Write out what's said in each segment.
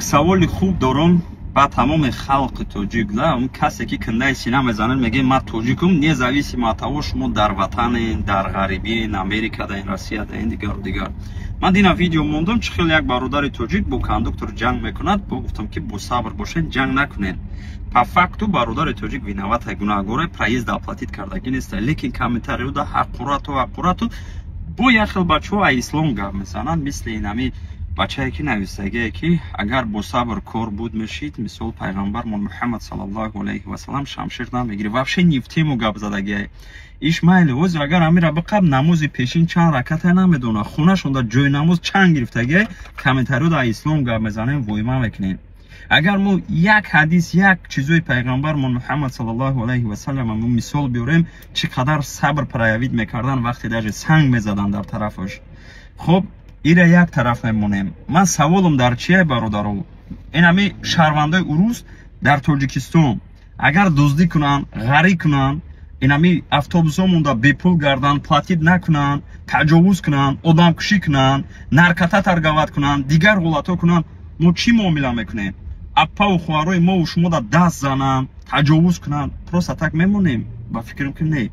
سوالی خوب دارم با تمام خلق توجیک لا اون کسی که کنده سینه میزنه میگه ما توجیکم نه زاویسی ما تو شما در وطن در غریبی امریکا در روسیه در دیگر من دینا ویدیو موندم چه خیلی یک برادر توجیک با کاندکتور جنگ میکند با گفتم که با صبر باشین جنگ نکنین په فاکتو برادر توجیک ویناوت گناهگار پرایز اپلاتید کردگی نیست لیکن کامنتاریو دا حقوراتو بو یک خیل بچه‌ها اسلام گپ میزنن مثل اینمی بچه‌ای که نوشته که اگر با صبر کار بود میشید مثل پیغمبر محمد صلی الله علیه و سلام شمشیر نمیگیره вообще не в тему گپ زدگی اشمایل اوز اگر امیر بقب نماز پیشین چند رکعت نمیدونه خونه‌شون در جای نماز چند گرفتگی کامنتاریو در اسلام گپ میزنن وایما میکنین اگر مو یک حدیث یک چیزوی پیغمبر محمد صلی الله علیه و سلام مو مثال بیاریم چقدر صبر پرایوید میکردن وقتی در سنگ میزدن در طرفش خب ایره یک طرف میمونیم من سوالم در چیه برادرو اینمی شهروندای اوروس در تاجیکستان اگر دزدی کنن غری کنن اینمی افسوسمون دا بپول گردن پلاتید نکنن تجاوز کنن آدم کشی کنن نارکوتا ترگوات کنن دیگر غلطا کنن ما چی معامله میکنیم اپا و خواروی ما و شما دا دست زنن تجاوز کنن پروس اتک میمونیم با فکرم که نه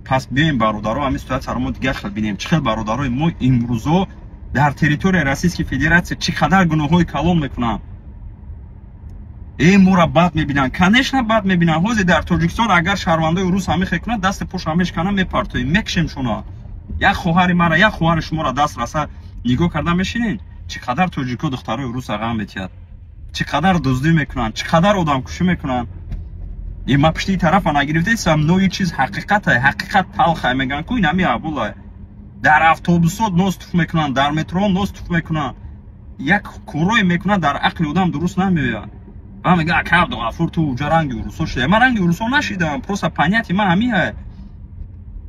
پس بیایم برادرها همین سیتواسیا رو دیگر خیلی ببینیم چقدر برادرای ما امروزا در تریتوری روسیه فدراسیون چقدر گناههای کلان میکنن این مورا بد میبینن کنشنا بد میبینن حوزه در تاجیکستان اگر شهروندای روس همه خکنه دست پوش همش کنه میپرتوی میکشیم شونا یک خواهر مرا یک خواهر شما را دست رسا نگاه کرده میشینین چقدر تاجیکا دخترای روس غم میتیاد چقدر دزدی میکنن چقدر آدم کشی میکنن این ما پشتی طرف نگرفته سم نوعی چیز حقیقت تلخه میگن که این همی عبوله در اتوبوسات نوستف میکنن در مترو نوستف میکنن یک کوروی میکنن در عقل آدم درست نمیاد و میگه اکاب دو افور تو جرنگ روسو شده من رنگ روسو نشیدم پروسا پنیتی من همیه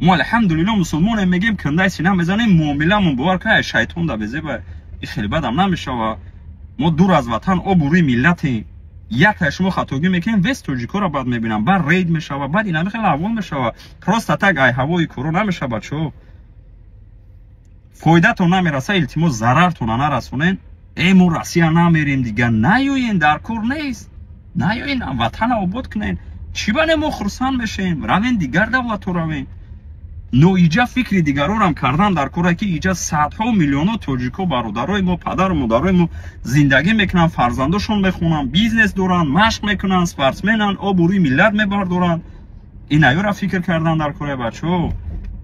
ما الحمدلله مسلمان میگیم کنده سینه میزنیم معاملهمون باور که شیطان دا بزه به خیلی بدم نمیشه و ما دور از وطن عبوری ملتی یک شما خطاگی میکنیم وست تاجیکا رو بعد میبینم بعد رید میشه و بعد اینا خیلی اول میشه و پروست اتک ای هوای کرونا نمیشه بچو فایدهتون نمیرسه التماس ضررتون نرسونین ایمو روسیه نمیریم دیگه نیوین در کور نیست نیوین وطن آباد کنین چی بنه ما خرسان بشیم روین دیگر دولت رو روین نو ایجا فکری دیگر رو هم کردن در کوره که ایجا صدها میلیون تاجیکا برادرای ما پدر و مادرای ما زندگی میکنن فرزنداشون میخونن بیزنس دارن مشق میکنن سپورتسمنن آبروی ملت میبردارن اینا رو فکر کردن در کوره بچو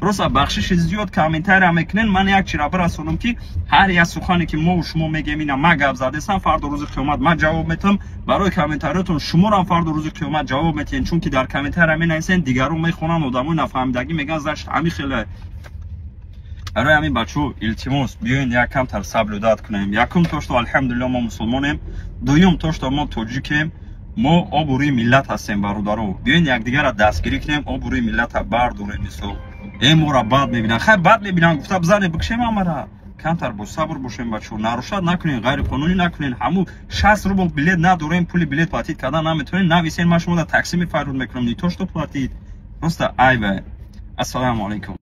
پروسا بخشش زیاد کامنتار هم میکنن من یک چیزا برسونم که هر یک سخنی که ما و شما میگیم اینا ما گپ زده سن فردا روز قیامت من جواب میدم برای کامنتاراتون شما هم فردا روز قیامت جواب میدین چون که در کامنتار هم مینویسن دیگرون میخونن آدمو نفهمیدگی میگن زشت همین خیلی برای همین بچو التماس بیاین یک کم تر صبر و داد کنیم یکم توش تو الحمدلله ما مسلمانیم دوم توش تو ما توجیکیم ما آبروی ملت هستیم برادرو بیاین یکدیگر را دستگیری کنیم آبروی ملت را برداریم نیستو این مورا بد میبینن خیلی بد میبینن گفته بزنه بکشیم امرا کمتر با صبر باشیم بچو نارشاد نکنین غیر قانونی نکنین همو 60 روبل بلیت نداریم پول بلیت پلاتید کردن نمیتونین نویسین من شما در تقسیم فرود میکنم نیتوش تو پلاتید راست ای السلام علیکم